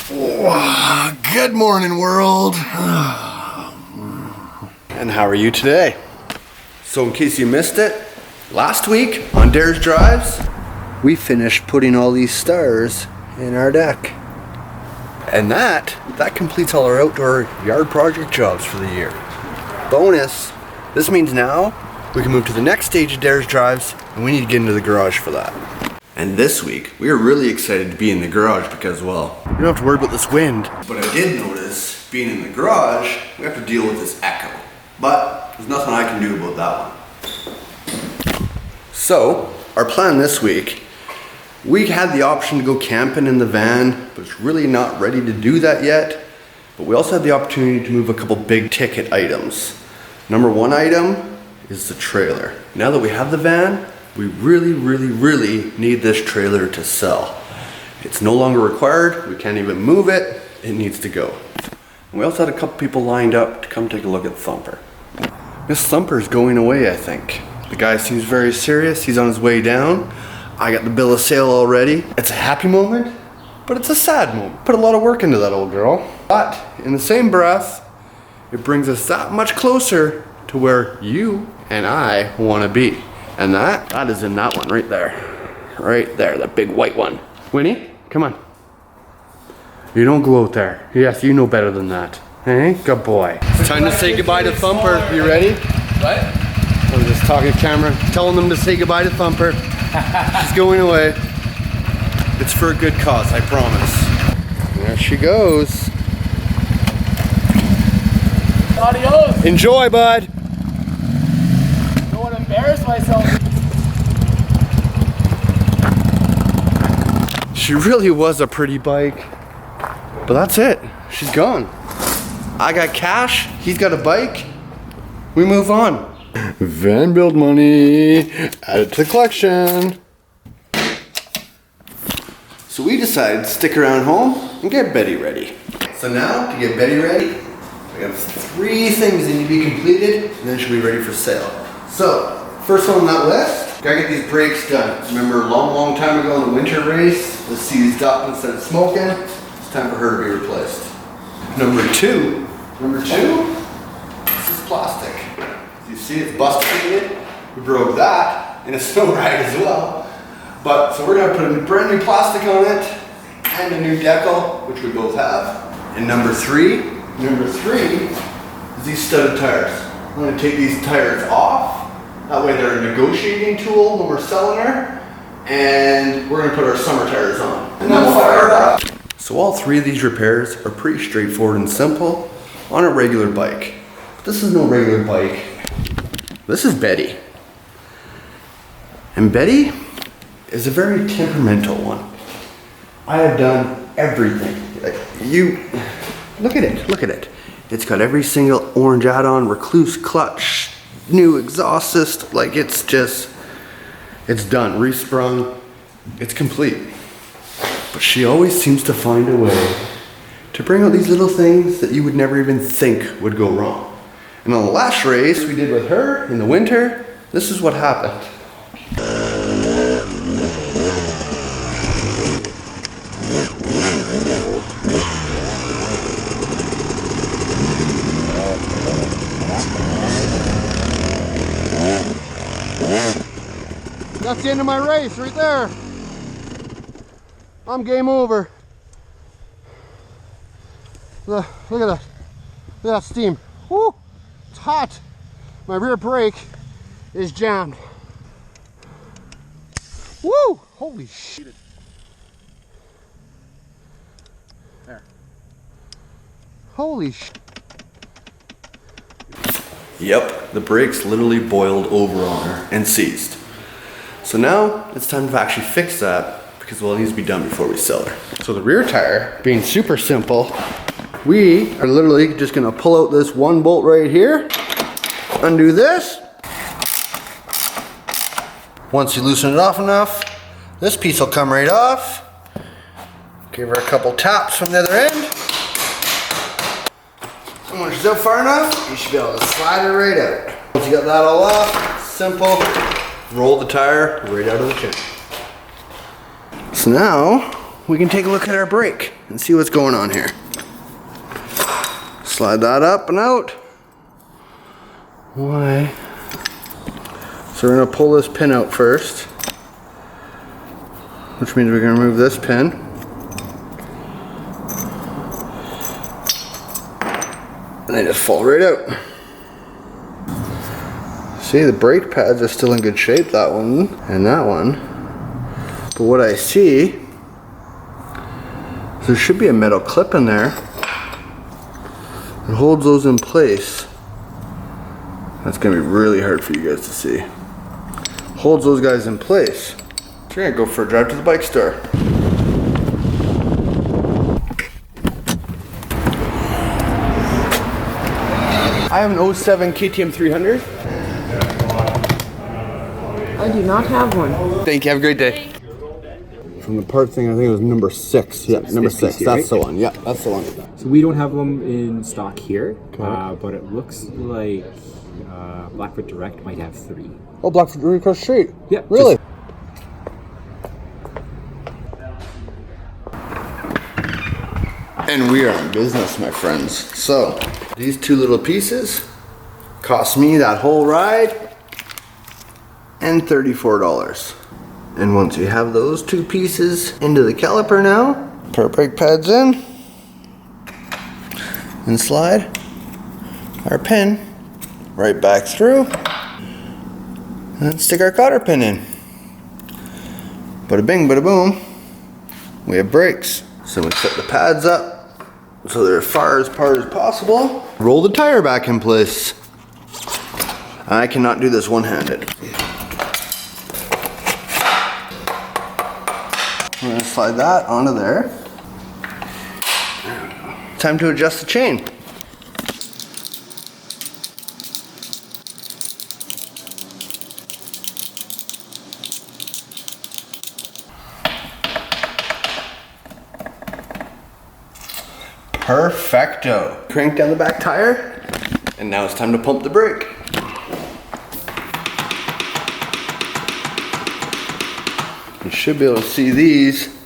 Good morning, world. And how are you today? So in case you missed it, last week on Dare's Drives, we finished putting all these stars in our deck. And that completes all our outdoor yard project jobs for the year. Bonus, this means now we can move to the next stage of Dare's Drives, and we need to get into the garage for that. And this week, we are really excited to be in the garage because, well, we don't have to worry about this wind. But I did notice, being in the garage, we have to deal with this echo. But there's nothing I can do about that one. So, our plan this week, we had the option to go camping in the van, but it's really not ready to do that yet. But we also had the opportunity to move a couple big ticket items. Number one item is the trailer. Now that we have the van, we really need this trailer to sell. It's no longer required. We can't even move it. It needs to go. And we also had a couple people lined up to come take a look at Thumper. This Thumper's going away, I think. The guy seems very serious. He's on his way down. I got the bill of sale already. It's a happy moment, but it's a sad moment. Put a lot of work into that old girl. But in the same breath, it brings us that much closer to where you and I want to be. And that is in that one right there. Right there, that big white one. Winnie, come on. You don't go out there. Yes, you know better than that. Hey, good boy. It's time to say goodbye to Thumper. You ready? What? I'm just talking to camera, telling them to say goodbye to Thumper. She's going away. It's for a good cause, I promise. There she goes. Adios. Enjoy, bud. Don't want to embarrass myself. She really was a pretty bike, but that's it. She's gone. I got cash, he's got a bike. We move on. Van build money, add it to the collection. So we decided to stick around home and get Betty ready. So now, to get Betty ready, we have 3 things that need to be completed, and then she'll be ready for sale. So, first one on that list, gotta get these brakes done. Remember a long time ago in the winter race, the seized up instead of smoking? It's time for her to be replaced. Number two, this is plastic. As you see, it's busted. We broke that in a snow ride as well. But, so we're gonna put a brand new plastic on it, and a new decal, which we both have. And number three is these studded tires. I'm gonna take these tires off. That way they're a negotiating tool when we're selling her. And we're gonna put our summer tires on. And then we'll fire it up. So all 3 of these repairs are pretty straightforward and simple on a regular bike. But this is no regular bike. This is Betty. And Betty is a very temperamental one. I have done everything. Look at it. It's got every single orange add-on, recluse clutch, new exhaust system, like it's done, resprung, it's complete. But she always seems to find a way to bring out these little things that you would never even think would go wrong. And on the last race we did with her in the winter, this is what happened. That's the end of my race right there. I'm over. Look at that. Look at that steam. Woo! It's hot. My rear brake is jammed. Woo! Holy shit. There. Holy shit. Yep, the brakes literally boiled over on her and seized. So now it's time to actually fix that because, well, it needs to be done before we sell her. So the rear tire, being super simple, we are literally just gonna pull out this one bolt right here, undo this. Once you loosen it off enough, this piece will come right off. Give her a couple taps from the other end. And once she's up far enough, you should be able to slide her right out. Once you got that all off, simple. Roll the tire right out of the chip. So now we can take a look at our brake. and see what's going on here. Slide that up and out. Why? So we're gonna pull this pin out first, which means we're gonna remove this pin. And they just fall right out. See, the brake pads are still in good shape, that one and that one. But what I see, there should be a metal clip in there that holds those in place. That's gonna be really hard for you guys to see. Holds those guys in place. So we're gonna go for a drive to the bike store. I have an 07 KTM 300. I do not have one. Thank you, have a great day. From the part thing, I think it was number 6. Yeah, number 6. That's the one. Yeah, that's the one. So we don't have them in stock here, but it looks like Blackfoot Direct might have 3. Oh, Blackfoot right across the street. Yeah. Really? And we are in business, my friends. So, these 2 little pieces cost me that whole ride and $34. And once you have those 2 pieces into the caliper now, put our brake pads in and slide our pin right back through and stick our cotter pin in. Bada bing, bada boom. We have brakes. So we set the pads up so they're as far apart as possible. Roll the tire back in place. I cannot do this one-handed. We're gonna slide that onto there. Time to adjust the chain. Perfecto. Crank down the back tire, and now it's time to pump the brake. You should be able to see these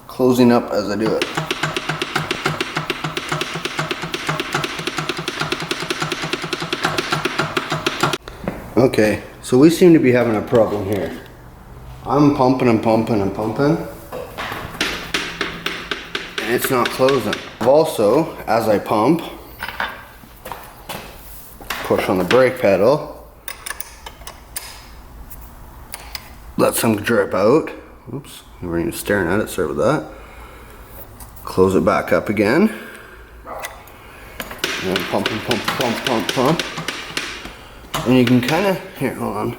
closing up as I do it. Okay, so we seem to be having a problem here. I'm pumping and pumping and pumping, and it's not closing. Also, as I pump, push on the brake pedal, let some drip out. Oops, we weren't even staring at it, sorry about that. Close it back up again. And pump and pump, pump, pump, pump. And you can kind of, here, hold on.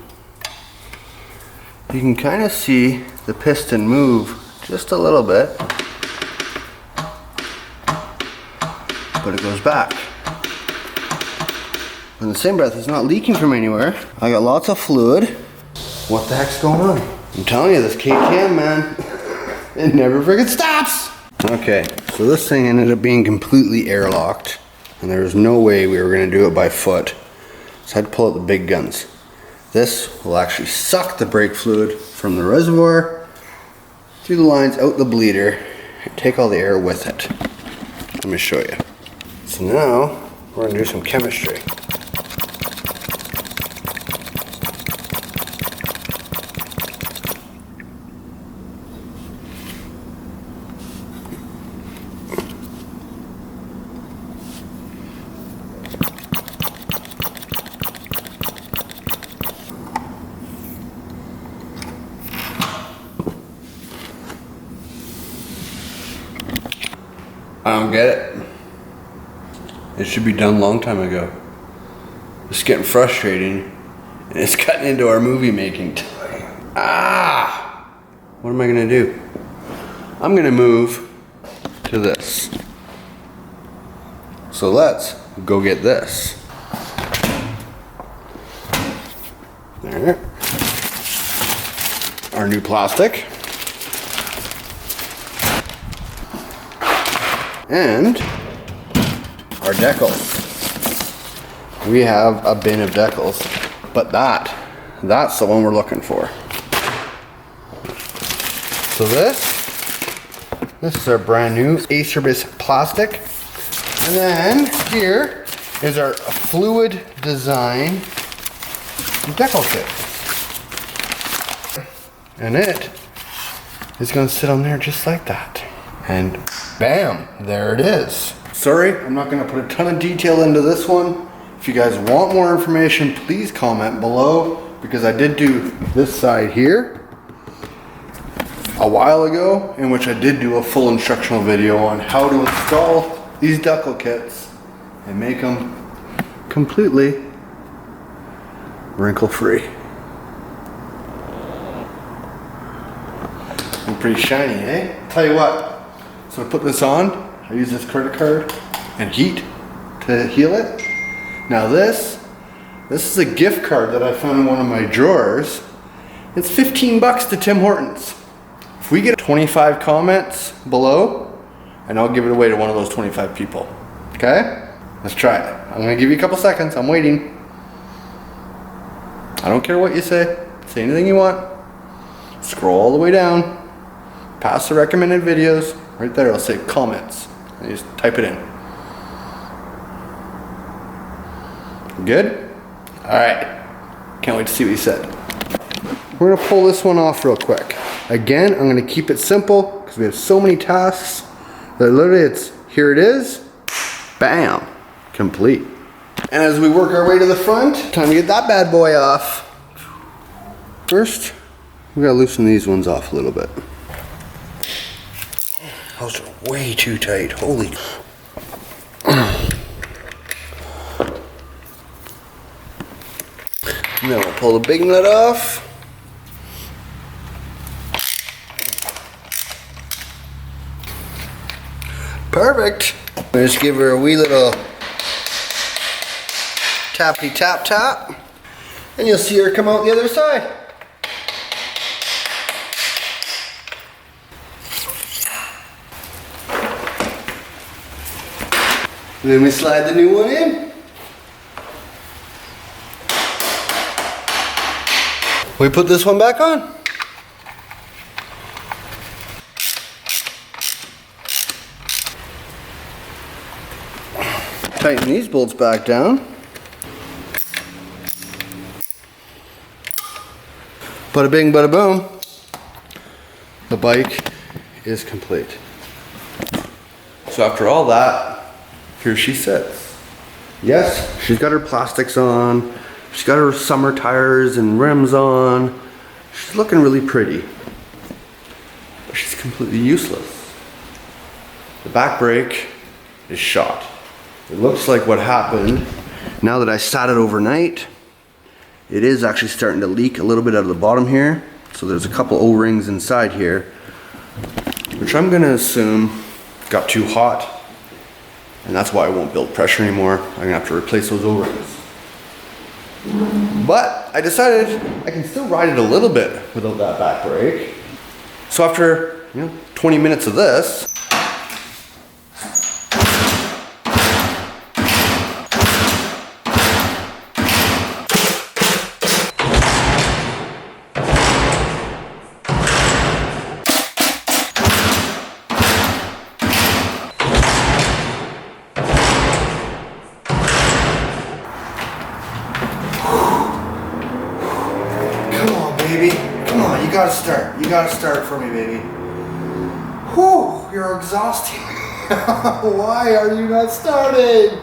You can kind of see the piston move just a little bit. But it goes back. In the same breath, it's not leaking from anywhere. I got lots of fluid. What the heck's going on? I'm telling you, this KTM, man, it never friggin' stops. Okay, so this thing ended up being completely airlocked, and there was no way we were gonna do it by foot. So I had to pull out the big guns. This will actually suck the brake fluid from the reservoir through the lines, out the bleeder, and take all the air with it. Let me show you. So now, we're gonna do some chemistry. I don't get it. It should be done a long time ago. It's getting frustrating, and it's cutting into our movie making time. Ah! What am I gonna do? I'm gonna move to this. So let's go get this. There. Our new plastic. And our decals. We have a bin of decals, but that's the one we're looking for. So this This is our brand new Acerbis plastic. And then here is our fluid design decal kit. And it is gonna sit on there just like that. And bam, there it is. Sorry, I'm not gonna put a ton of detail into this one. If you guys want more information, please comment below, because I did do this side here a while ago, in which I did do a full instructional video on how to install these decal kits and make them completely wrinkle free. And pretty shiny, eh? Tell you what, so I put this on, I use this credit card and heat to heal it. Now this is a gift card that I found in one of my drawers. It's 15 bucks to Tim Hortons. If we get 25 comments below, and I'll give it away to one of those 25 people. Okay? Let's try it. I'm gonna give you a couple seconds, I'm waiting. I don't care what you say. Say anything you want. Scroll all the way down. Past the recommended videos. Right there, it'll say comments. And you just type it in. Good? Alright. Can't wait to see what you said. We're gonna pull this one off real quick. Again, I'm gonna keep it simple because we have so many tasks that literally it's, here it is, bam, complete. And as we work our way to the front, time to get that bad boy off. First, we gotta loosen these ones off a little bit. Those are way too tight, holy. And then we'll pull the big nut off. Perfect. Just give her a wee little tappy tap tap, and you'll see her come out the other side. Then we slide the new one in. We put this one back on. Tighten these bolts back down. Bada bing, bada boom. The bike is complete. So after all that, here she sits. Yes, she's got her plastics on. She's got her summer tires and rims on. She's looking really pretty. But she's completely useless. The back brake is shot. It looks like what happened, now that I sat it overnight, it is actually starting to leak a little bit out of the bottom here. So there's a couple O-rings inside here, which I'm gonna assume got too hot. And that's why I won't build pressure anymore. I'm gonna have to replace those O-rings. But I decided I can still ride it a little bit without that back brake. So after 20 minutes of this, you gotta start for me, baby. Whew, you're exhausting. Why are you not starting?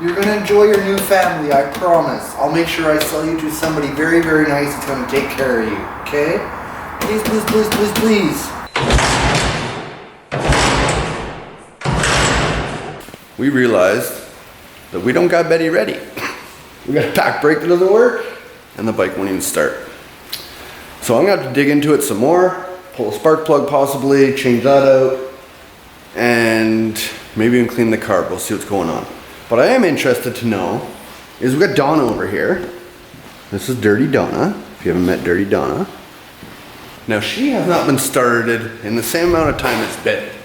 You're gonna enjoy your new family, I promise. I'll make sure I sell you to somebody very, very nice that's gonna take care of you, okay? Please, please, please, please, please. We realized that we don't got Betty ready. We got a back brake that doesn't work, and the bike won't even start. So I'm gonna have to dig into it some more, pull a spark plug possibly, change that out, and maybe even clean the carb. We'll see what's going on. But I am interested to know is we got Donna over here. This is Dirty Donna, if you haven't met Dirty Donna. Now she has not been started in the same amount of time as Betty.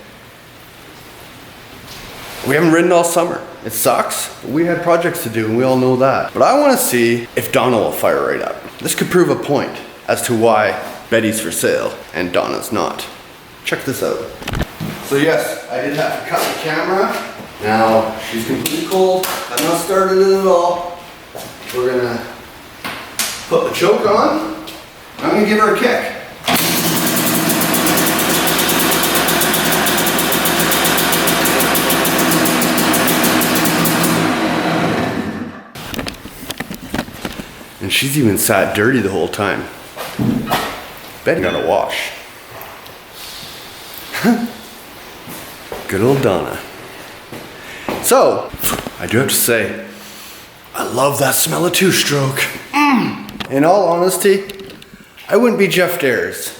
We haven't ridden all summer. It sucks, but we had projects to do and we all know that. But I wanna see if Donna will fire right up. This could prove a point as to why Betty's for sale and Donna's not. Check this out. So yes, I did have to cut the camera. Now she's completely cold. I've not started it at all. We're gonna put the choke on. I'm gonna give her a kick. And she's even sat dirty the whole time. Bet got a wash. Good old Donna. So, I do have to say, I love that smell of two-stroke. In all honesty, I wouldn't be Jeff Dares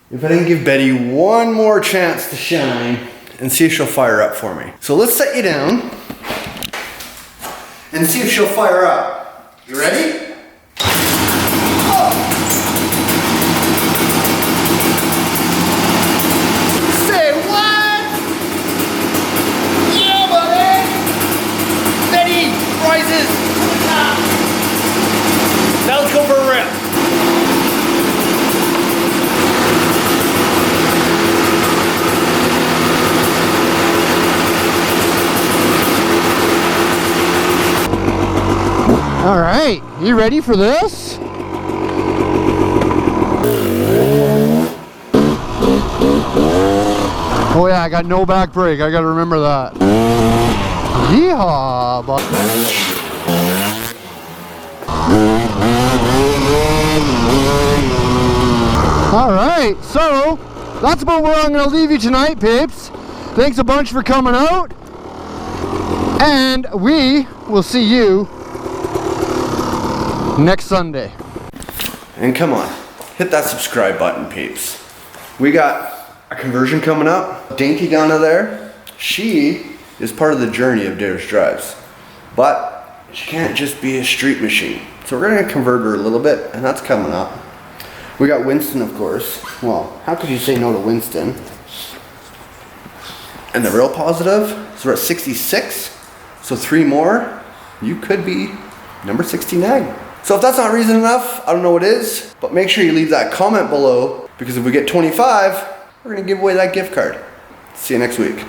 if I didn't give Betty one more chance to shine and see if she'll fire up for me. So let's set you down and see if she'll fire up. You ready? Now let's go for a rip. All right, you ready for this? Oh yeah, I got no back brake. I gotta remember that. Yeehaw, bud. All right, so that's about where I'm going to leave you tonight, peeps. Thanks a bunch for coming out, and we will see you next Sunday. And come on, hit that subscribe button, peeps. We got a conversion coming up. Dainty Donna there, she is part of the journey of Dares Drives, but she can't just be a street machine. So we're going to convert her a little bit, and that's coming up. We got Winston, of course. Well, how could you say no to Winston? And the real positive, so we're at 66. So 3 more, you could be number 69. So if that's not reason enough, I don't know what is, but make sure you leave that comment below, because if we get 25, we're gonna give away that gift card. See you next week.